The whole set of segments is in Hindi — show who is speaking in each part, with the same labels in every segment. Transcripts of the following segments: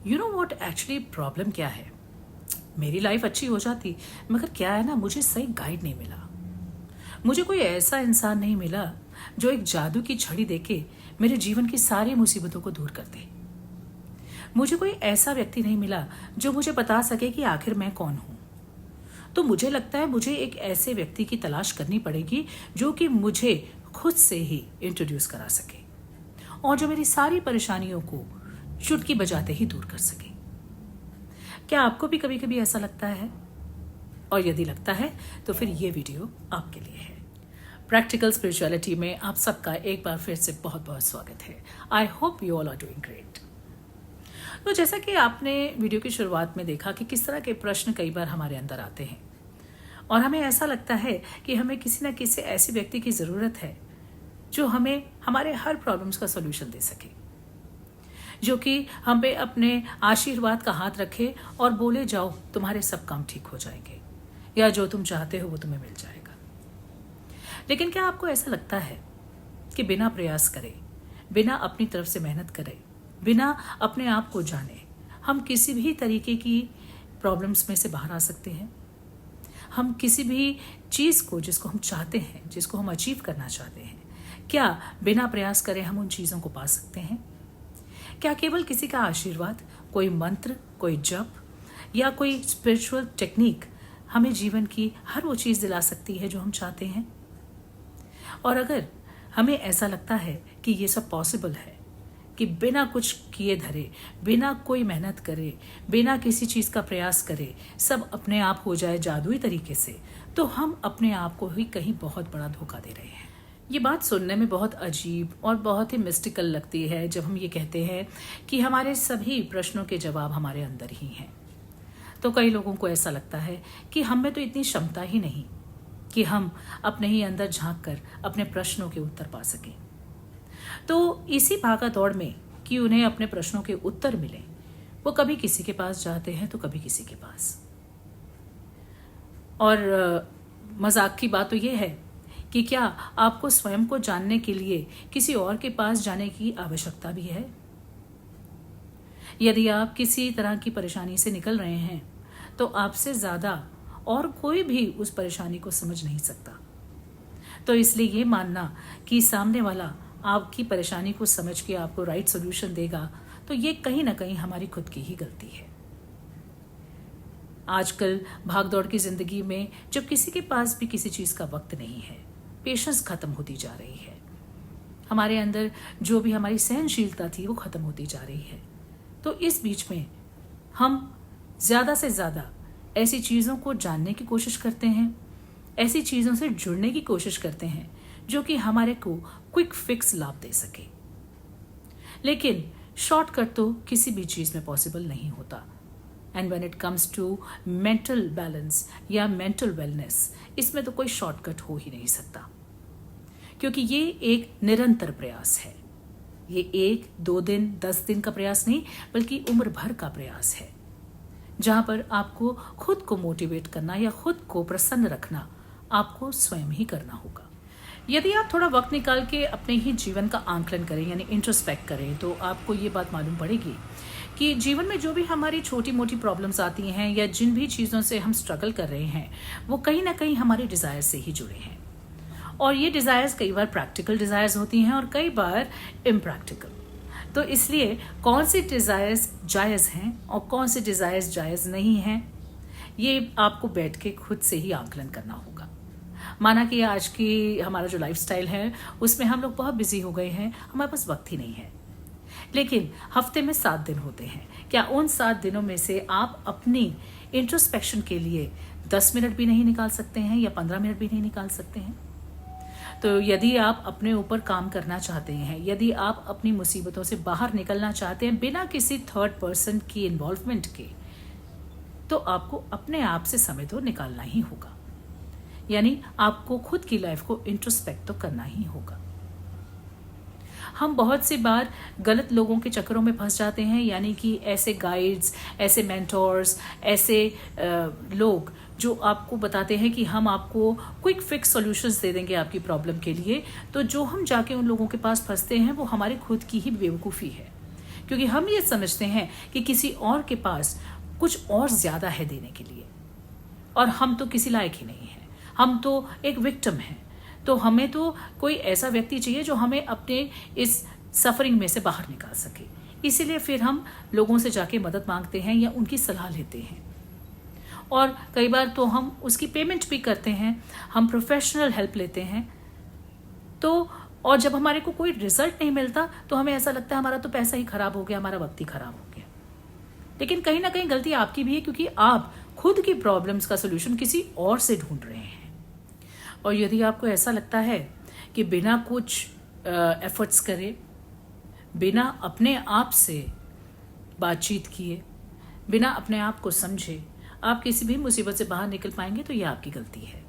Speaker 1: You know what actually problem क्या है? मेरी लाइफ अच्छी हो जाती, मगर क्या है ना, मुझे सही गाइड नहीं मिला। मुझे कोई ऐसा इंसान नहीं मिला जो एक जादू की छड़ी देके मेरे जीवन की सारी मुसीबतों को दूर कर दे। मुझे कोई ऐसा व्यक्ति नहीं मिला जो मुझे बता सके कि आखिर मैं कौन हूं। तो मुझे लगता है मुझे एक ऐसे व्यक्ति की तलाश करनी पड़ेगी जो कि मुझे खुद से ही इंट्रोड्यूस करा सके और जो मेरी सारी परेशानियों को चुटकी बजाते ही दूर कर सके। क्या आपको भी कभी कभी ऐसा लगता है? और यदि लगता है तो फिर ये वीडियो आपके लिए है। प्रैक्टिकल स्पिरिचुअलिटी में आप सबका एक बार फिर से बहुत बहुत स्वागत है। I hope you all are doing great. तो जैसा कि आपने वीडियो की शुरुआत में देखा कि किस तरह के प्रश्न कई बार हमारे अंदर आते हैं और हमें ऐसा लगता है कि हमें किसी न किसी ऐसे व्यक्ति की ज़रूरत है जो हमें हमारे हर प्रॉब्लम्स का सॉल्यूशन दे सके, जो कि हम पे अपने आशीर्वाद का हाथ रखे और बोले जाओ तुम्हारे सब काम ठीक हो जाएंगे या जो तुम चाहते हो वो तुम्हें मिल जाएगा। लेकिन क्या आपको ऐसा लगता है कि बिना प्रयास करे, बिना अपनी तरफ से मेहनत करे, बिना अपने आप को जाने हम किसी भी तरीके की प्रॉब्लम्स में से बाहर आ सकते हैं? हम किसी भी चीज़ को जिसको हम चाहते हैं, जिसको हम अचीव करना चाहते हैं, क्या बिना प्रयास करे हम उन चीज़ों को पा सकते हैं? क्या केवल किसी का आशीर्वाद, कोई मंत्र, कोई जप या कोई स्पिरिचुअल टेक्निक हमें जीवन की हर वो चीज़ दिला सकती है जो हम चाहते हैं? और अगर हमें ऐसा लगता है कि ये सब पॉसिबल है, कि बिना कुछ किए धरे, बिना कोई मेहनत करे, बिना किसी चीज़ का प्रयास करे सब अपने आप हो जाए जादुई तरीके से, तो हम अपने आप को ही कहीं बहुत बड़ा धोखा दे रहे हैं। ये बात सुनने में बहुत अजीब और बहुत ही मिस्टिकल लगती है जब हम ये कहते हैं कि हमारे सभी प्रश्नों के जवाब हमारे अंदर ही हैं। तो कई लोगों को ऐसा लगता है कि हम में तो इतनी क्षमता ही नहीं कि हम अपने ही अंदर झांक कर अपने प्रश्नों के उत्तर पा सकें। तो इसी भागा दौड़ में कि उन्हें अपने प्रश्नों के उत्तर मिले, वो कभी किसी के पास जाते हैं तो कभी किसी के पास। और मजाक की बात तो ये है कि क्या आपको स्वयं को जानने के लिए किसी और के पास जाने की आवश्यकता भी है? यदि आप किसी तरह की परेशानी से निकल रहे हैं तो आपसे ज़्यादा और कोई भी उस परेशानी को समझ नहीं सकता। तो इसलिए ये मानना कि सामने वाला आपकी परेशानी को समझ के आपको राइट सॉल्यूशन देगा, तो ये कहीं ना कहीं हमारी खुद की ही गलती है। आजकल भागदौड़ की जिंदगी में जब किसी के पास भी किसी चीज़ का वक्त नहीं है, पेशेंस खत्म होती जा रही है, हमारे अंदर जो भी हमारी सहनशीलता थी वो खत्म होती जा रही है, तो इस बीच में हम ज़्यादा से ज़्यादा ऐसी चीज़ों को जानने की कोशिश करते हैं, ऐसी चीज़ों से जुड़ने की कोशिश करते हैं जो कि हमारे को क्विक फिक्स लाभ दे सके। लेकिन शॉर्टकट तो किसी भी चीज़ में पॉसिबल नहीं होता। And when it comes to mental balance या मेंटल वेलनेस, इसमें तो कोई शॉर्टकट हो ही नहीं सकता, क्योंकि ये एक निरंतर प्रयास है। ये 1, 2 दिन, 10 दिन का प्रयास नहीं, बल्कि उम्र भर का प्रयास है, जहाँ पर आपको खुद को मोटिवेट करना या खुद को प्रसन्न रखना आपको स्वयं ही करना होगा। यदि आप थोड़ा वक्त निकाल के अपने ही जीवन का आंकलन करें, यानी इंट्रोस्पेक्ट करें, तो आपको ये बात मालूम पड़ेगी कि जीवन में जो भी हमारी छोटी मोटी प्रॉब्लम्स आती हैं या जिन भी चीज़ों से हम स्ट्रगल कर रहे हैं, वो कहीं ना कहीं हमारे डिज़ायर से ही जुड़े हैं। और ये डिज़ायर्स कई बार प्रैक्टिकल डिज़ायर्स होती हैं और कई बार इम्प्रैक्टिकल। तो इसलिए कौन सी डिज़ायर्स जायज़ हैं और कौन से डिज़ायर्स जायज़ नहीं हैं, ये आपको बैठ के खुद से ही आंकलन करना होगा। माना कि आज की हमारा जो लाइफस्टाइल है उसमें हम लोग बहुत बिजी हो गए हैं, हमारे पास वक्त ही नहीं है। लेकिन हफ्ते में 7 दिन होते हैं। क्या उन 7 दिनों में से आप अपनी इंट्रोस्पेक्शन के लिए 10 मिनट भी नहीं निकाल सकते हैं या 15 मिनट भी नहीं निकाल सकते हैं? तो यदि आप अपने ऊपर काम करना चाहते हैं, यदि आप अपनी मुसीबतों से बाहर निकलना चाहते हैं बिना किसी थर्ड पर्सन की इन्वॉल्वमेंट के, तो आपको अपने आप से समय तो निकालना ही होगा। यानी आपको खुद की लाइफ को इंट्रोस्पेक्ट तो करना ही होगा। हम बहुत सी बार गलत लोगों के चक्करों में फंस जाते हैं, यानी कि ऐसे गाइड्स, ऐसे मेंटोर्स, ऐसे लोग जो आपको बताते हैं कि हम आपको क्विक फिक्स सॉल्यूशंस दे देंगे आपकी प्रॉब्लम के लिए। तो जो हम जाके उन लोगों के पास फंसते हैं वो हमारे खुद की ही बेवकूफ़ी है, क्योंकि हम ये समझते हैं कि किसी और के पास कुछ और ज्यादा है देने के लिए, और हम तो किसी लायक ही नहीं है, हम तो एक विक्टिम हैं। तो हमें तो कोई ऐसा व्यक्ति चाहिए जो हमें अपने इस सफरिंग में से बाहर निकाल सके। इसीलिए फिर हम लोगों से जाके मदद मांगते हैं या उनकी सलाह लेते हैं, और कई बार तो हम उसकी पेमेंट भी करते हैं, हम प्रोफेशनल हेल्प लेते हैं। तो और जब हमारे को कोई रिजल्ट नहीं मिलता तो हमें ऐसा लगता है हमारा तो पैसा ही खराब हो गया, हमारा वक्त ही खराब हो गया। लेकिन कहीं ना कहीं गलती आपकी भी है, क्योंकि आप खुद की प्रॉब्लम्स का सोल्यूशन किसी और से ढूंढ रहे हैं। और यदि आपको ऐसा लगता है कि बिना कुछ एफर्ट्स करे, बिना अपने आप से बातचीत किए, बिना अपने आप को समझे आप किसी भी मुसीबत से बाहर निकल पाएंगे, तो यह आपकी गलती है।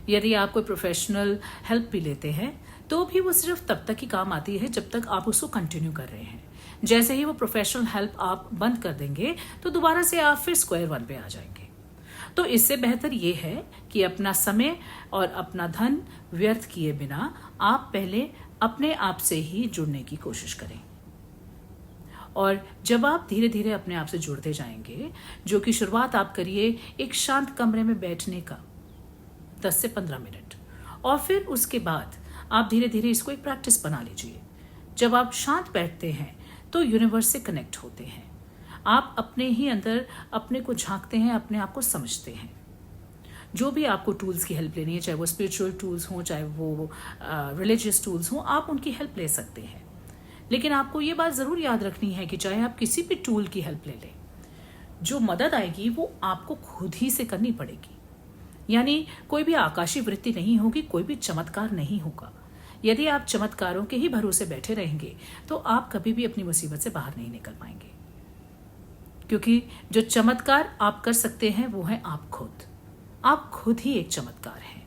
Speaker 1: यदि आप कोई प्रोफेशनल हेल्प भी लेते हैं तो भी वो सिर्फ तब तक ही काम आती है जब तक आप उसको कंटिन्यू कर रहे हैं। जैसे ही वो प्रोफेशनल हेल्प आप बंद कर देंगे तो दोबारा से आप फिर स्क्वायर वन पे आ जाएंगे। तो इससे बेहतर ये है कि अपना समय और अपना धन व्यर्थ किए बिना आप पहले अपने आप से ही जुड़ने की कोशिश करें। और जब आप धीरे धीरे अपने आप से जुड़ते जाएंगे, जो कि शुरुआत आप करिए एक शांत कमरे में बैठने का 10 से 15 मिनट, और फिर उसके बाद आप धीरे धीरे इसको एक प्रैक्टिस बना लीजिए। जब आप शांत बैठते हैं तो यूनिवर्स से कनेक्ट होते हैं, आप अपने ही अंदर अपने को झांकते हैं, अपने आप को समझते हैं। जो भी आपको टूल्स की हेल्प लेनी है, चाहे वो स्पिरिचुअल टूल्स हों, चाहे वो रिलीजियस टूल्स हों, आप उनकी हेल्प ले सकते हैं। लेकिन आपको ये बात ज़रूर याद रखनी है कि चाहे आप किसी भी टूल की हेल्प ले लें, जो मदद आएगी वो आपको खुद ही से करनी पड़ेगी। यानी कोई भी आकाशीय वृत्ति नहीं होगी, कोई भी चमत्कार नहीं होगा। यदि आप चमत्कारों के ही भरोसे बैठे रहेंगे तो आप कभी भी अपनी मुसीबत से बाहर नहीं निकल पाएंगे, क्योंकि जो चमत्कार आप कर सकते हैं वो है आप खुद। आप खुद ही एक चमत्कार हैं।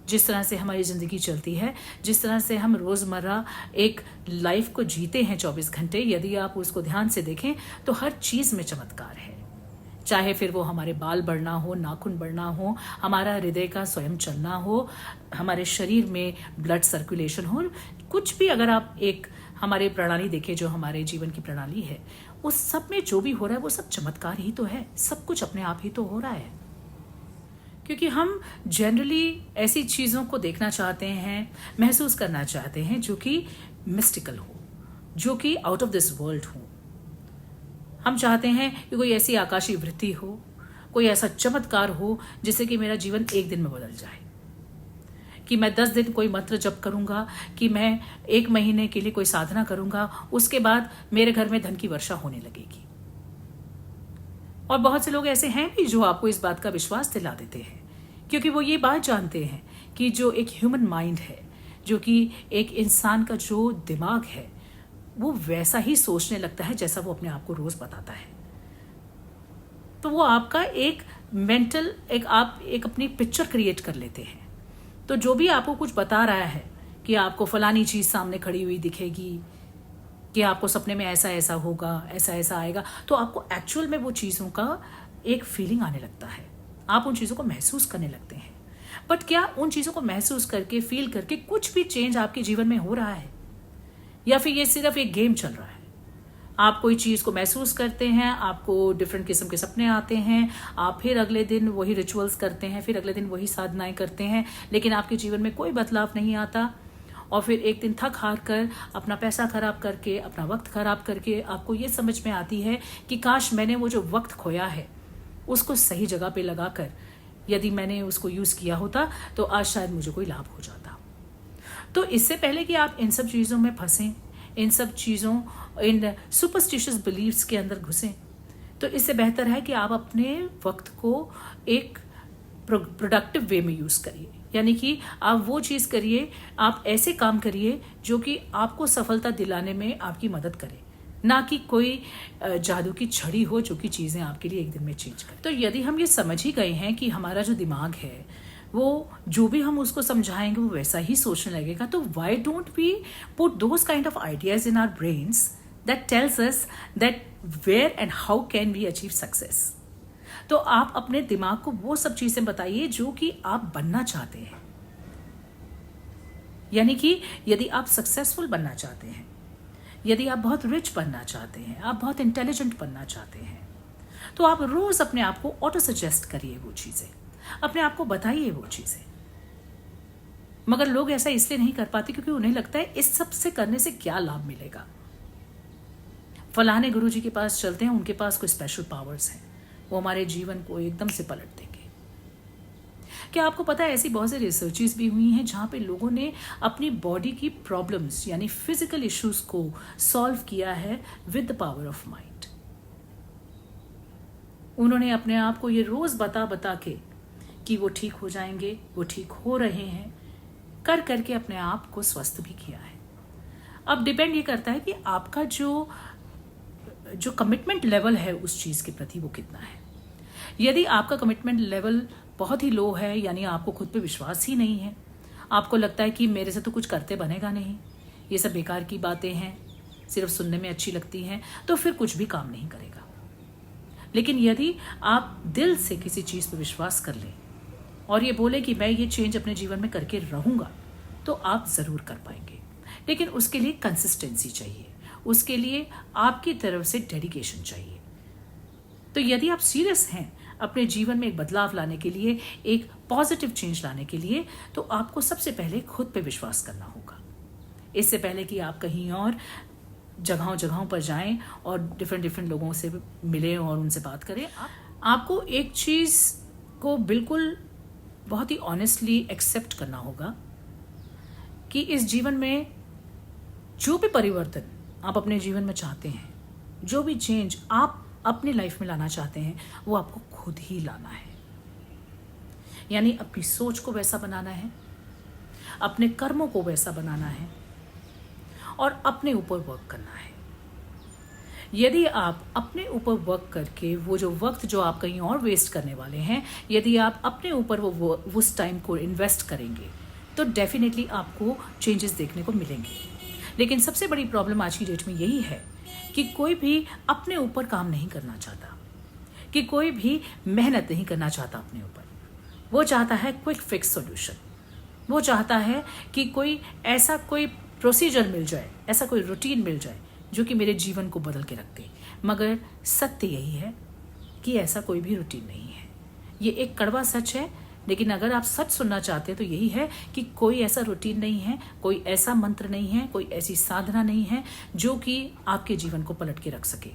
Speaker 1: जिस तरह से हमारी जिंदगी चलती है, जिस तरह से हम रोजमर्रा एक लाइफ को जीते हैं 24 घंटे, यदि आप उसको ध्यान से देखें तो हर चीज में चमत्कार है। चाहे फिर वो हमारे बाल बढ़ना हो, नाखून बढ़ना हो, हमारा हृदय का स्वयं चलना हो, हमारे शरीर में ब्लड सर्कुलेशन हो, कुछ भी अगर आप एक हमारे प्रणाली देखें, जो हमारे जीवन की प्रणाली है, उस सब में जो भी हो रहा है वो सब चमत्कार ही तो है। सब कुछ अपने आप ही तो हो रहा है, क्योंकि हम जनरली ऐसी चीज़ों को देखना चाहते हैं, महसूस करना चाहते हैं जो कि मिस्टिकल हो, जो कि आउट ऑफ दिस वर्ल्ड हो। हम चाहते हैं कि कोई ऐसी आकाशीय वृत्ति हो, कोई ऐसा चमत्कार हो जिससे कि मेरा जीवन एक दिन में बदल जाए, कि मैं 10 दिन कोई मंत्र जप करूंगा, कि मैं 1 महीने के लिए कोई साधना करूंगा, उसके बाद मेरे घर में धन की वर्षा होने लगेगी। और बहुत से लोग ऐसे हैं भी जो आपको इस बात का विश्वास दिला देते हैं, क्योंकि वो ये बात जानते हैं कि जो एक ह्यूमन माइंड है, जो कि एक इंसान का जो दिमाग है, वो वैसा ही सोचने लगता है जैसा वो अपने आप को रोज बताता है। तो वो आपका एक मेंटल आप एक अपनी पिक्चर क्रिएट कर लेते हैं। तो जो भी आपको कुछ बता रहा है कि आपको फलानी चीज सामने खड़ी हुई दिखेगी, कि आपको सपने में ऐसा ऐसा होगा, ऐसा ऐसा आएगा, तो आपको एक्चुअल में वो चीज़ों का एक फीलिंग आने लगता है, आप उन चीज़ों को महसूस करने लगते हैं। बट क्या उन चीज़ों को महसूस करके, फील करके कुछ भी चेंज आपके जीवन में हो रहा है, या फिर ये सिर्फ एक गेम चल रहा है? आप कोई चीज़ को महसूस करते हैं, आपको डिफरेंट किस्म के सपने आते हैं, आप फिर अगले दिन वही रिचुअल्स करते हैं, फिर अगले दिन वही साधनाएं करते हैं, लेकिन आपके जीवन में कोई बदलाव नहीं आता। और फिर एक दिन थक हार कर, अपना पैसा खराब करके, अपना वक्त खराब करके आपको ये समझ में आती है कि काश मैंने वो जो वक्त खोया है उसको सही जगह पे लगाकर यदि मैंने उसको यूज़ किया होता तो आज शायद मुझे कोई लाभ हो जाता। तो इससे पहले कि आप इन सब चीज़ों में फंसें, इन सब चीज़ों, इन सुपरस्टिशियस बिलीव्स के अंदर घुसें, तो इससे बेहतर है कि आप अपने वक्त को एक प्रोडक्टिव वे में यूज़ करिए। यानी कि आप वो चीज़ करिए, आप ऐसे काम करिए जो कि आपको सफलता दिलाने में आपकी मदद करे, ना कि कोई जादू की छड़ी हो जो कि चीज़ें आपके लिए एक दिन में चेंज करे। तो यदि हम ये समझ ही गए हैं कि हमारा जो दिमाग है वो जो भी हम उसको समझाएंगे वो वैसा ही सोचने लगेगा, तो why don't we put those kind of ideas in our brains that tells us that where and how can we achieve success. तो आप अपने दिमाग को वो सब चीजें बताइए जो कि आप बनना चाहते हैं। यानी कि यदि आप सक्सेसफुल बनना चाहते हैं, यदि आप बहुत रिच बनना चाहते हैं, आप बहुत इंटेलिजेंट बनना चाहते हैं, तो आप रोज अपने आप को ऑटो सजेस्ट करिए वो चीजें, अपने आप को बताइए वो चीजें। मगर लोग ऐसा इसलिए नहीं कर पाते क्योंकि उन्हें लगता है इस सब से करने से क्या लाभ मिलेगा। फलाने गुरुजी के पास चलते हैं, उनके पास कोई स्पेशल पावर्स हैं, वो हमारे जीवन को एकदम से पलट देंगे। क्या आपको पता है ऐसी बहुत सी रिसर्चेस भी हुई हैं जहां पे लोगों ने अपनी बॉडी की प्रॉब्लम्स यानी फिजिकल इश्यूज को सॉल्व किया है with the power of mind. उन्होंने अपने आप को ये रोज बता बता के कि वो ठीक हो जाएंगे, वो ठीक हो रहे हैं, कर करके अपने आप को स्वस्थ भी किया है। अब डिपेंड ये करता है कि आपका जो कमिटमेंट लेवल है उस चीज के प्रति वो कितना है। यदि आपका कमिटमेंट लेवल बहुत ही लो है, यानी आपको खुद पे विश्वास ही नहीं है, आपको लगता है कि मेरे से तो कुछ करते बनेगा नहीं, ये सब बेकार की बातें हैं, सिर्फ सुनने में अच्छी लगती हैं, तो फिर कुछ भी काम नहीं करेगा। लेकिन यदि आप दिल से किसी चीज पर विश्वास कर लें और ये बोले कि मैं ये चेंज अपने जीवन में करके रहूंगा, तो आप जरूर कर पाएंगे। लेकिन उसके लिए कंसिस्टेंसी चाहिए, उसके लिए आपकी तरफ से डेडिकेशन चाहिए। तो यदि आप सीरियस हैं अपने जीवन में एक बदलाव लाने के लिए, एक पॉजिटिव चेंज लाने के लिए, तो आपको सबसे पहले खुद पे विश्वास करना होगा। इससे पहले कि आप कहीं और जगहों पर जाएं और डिफरेंट लोगों से मिलें और उनसे बात करें, आपको एक चीज को बिल्कुल बहुत ही ऑनेस्टली एक्सेप्ट करना होगा कि इस जीवन में जो भी परिवर्तन आप अपने जीवन में चाहते हैं, जो भी चेंज आप अपनी लाइफ में लाना चाहते हैं, वो आपको खुद ही लाना है। यानी अपनी सोच को वैसा बनाना है, अपने कर्मों को वैसा बनाना है और अपने ऊपर वर्क करना है। यदि आप अपने ऊपर वर्क करके वो जो वक्त जो आप कहीं और वेस्ट करने वाले हैं, यदि आप अपने ऊपर वो उस टाइम को इन्वेस्ट करेंगे, तो डेफिनेटली आपको चेंजेस देखने को मिलेंगे। लेकिन सबसे बड़ी प्रॉब्लम आज की डेट में यही है कि कोई भी अपने ऊपर काम नहीं करना चाहता, कि कोई भी मेहनत नहीं करना चाहता अपने ऊपर। वो चाहता है क्विक फिक्स सॉल्यूशन, वो चाहता है कि ऐसा कोई प्रोसीजर मिल जाए, ऐसा कोई रूटीन मिल जाए जो कि मेरे जीवन को बदल के रख दे। मगर सत्य यही है कि ऐसा कोई भी रूटीन नहीं है। ये एक कड़वा सच है, लेकिन अगर आप सच सुनना चाहते हैं तो यही है कि कोई ऐसा रूटीन नहीं है, कोई ऐसा मंत्र नहीं है, कोई ऐसी साधना नहीं है जो कि आपके जीवन को पलट के रख सके।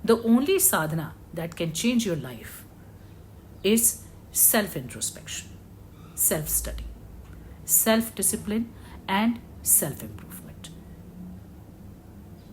Speaker 1: The only Sadhana that can change your life is self introspection, self study, self discipline and self improvement.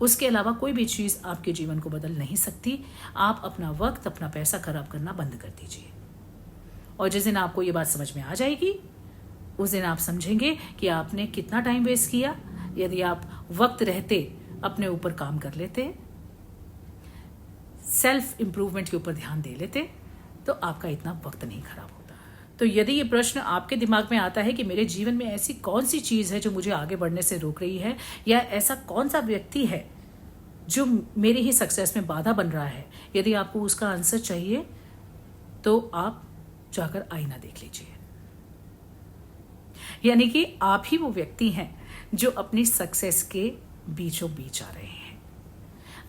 Speaker 1: उसके अलावा कोई भी चीज आपके जीवन को बदल नहीं सकती। आप अपना वक्त, अपना पैसा खराब करना बंद कर दीजिए। और जिस दिन आपको ये बात समझ में आ जाएगी, उस दिन आप समझेंगे कि आपने कितना टाइम वेस्ट किया। यदि आप वक्त रहते अपने ऊपर काम कर लेते, सेल्फ इंप्रूवमेंट के ऊपर ध्यान दे लेते, तो आपका इतना वक्त नहीं खराब होता। तो यदि ये प्रश्न आपके दिमाग में आता है कि मेरे जीवन में ऐसी कौन सी चीज है जो मुझे आगे बढ़ने से रोक रही है, या ऐसा कौन सा व्यक्ति है जो मेरी ही सक्सेस में बाधा बन रहा है, यदि आपको उसका आंसर चाहिए तो आप जाकर आईना देख लीजिए। यानी कि आप ही वो व्यक्ति हैं जो अपनी सक्सेस के बीचों बीच आ रहे हैं।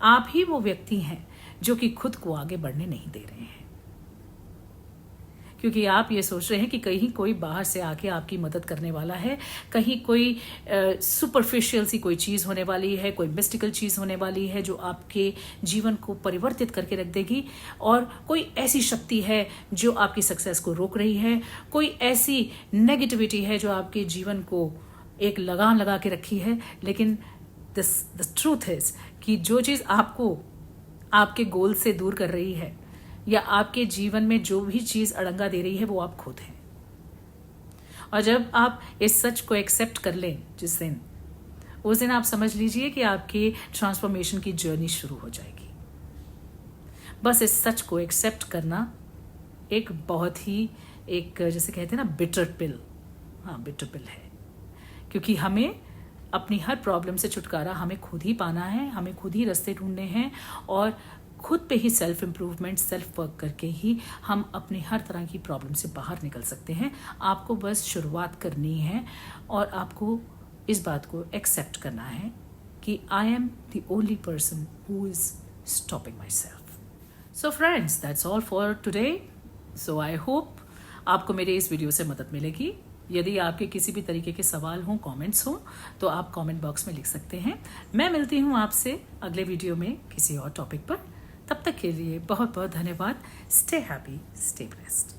Speaker 1: आप ही वो व्यक्ति हैं जो कि खुद को आगे बढ़ने नहीं दे रहे हैं, क्योंकि आप ये सोच रहे हैं कि कहीं कोई बाहर से आके आपकी मदद करने वाला है, कहीं कोई सुपरफिशियल सी कोई चीज़ होने वाली है, कोई मिस्टिकल चीज़ होने वाली है जो आपके जीवन को परिवर्तित करके रख देगी, और कोई ऐसी शक्ति है जो आपकी सक्सेस को रोक रही है, कोई ऐसी नेगेटिविटी है जो आपके जीवन को एक लगाम लगा के रखी है। लेकिन द ट्रूथ इज कि जो चीज़ आपको आपके गोल से दूर कर रही है, या आपके जीवन में जो भी चीज अड़ंगा दे रही है, वो आप खुद हैं। और जब आप इस सच को एक्सेप्ट कर लें जिस दिन, उस दिन आप समझ लीजिए कि आपकी ट्रांसफॉर्मेशन की जर्नी शुरू हो जाएगी। बस इस सच को एक्सेप्ट करना एक बहुत ही जैसे कहते हैं ना, बिटर पिल, हाँ बिटर पिल है। क्योंकि हमें अपनी हर प्रॉब्लम से छुटकारा हमें खुद ही पाना है, हमें खुद ही रास्ते ढूंढने हैं, और खुद पे ही सेल्फ इम्प्रूवमेंट, सेल्फ वर्क करके ही हम अपनी हर तरह की प्रॉब्लम से बाहर निकल सकते हैं। आपको बस शुरुआत करनी है और आपको इस बात को एक्सेप्ट करना है कि I am the only person who is stopping my self. So friends, that's all for today. So I hope आपको मेरे इस वीडियो से मदद मिलेगी. यदि आपके किसी भी तरीके के सवाल हों, कमेंट्स हों, तो आप कमेंट बॉक्स में लिख सकते हैं. मैं मिलती हूँ आपसे अगले वीडियो में किसी और टॉपिक पर. तब तक के लिए बहुत बहुत धन्यवाद. Stay happy, stay blessed.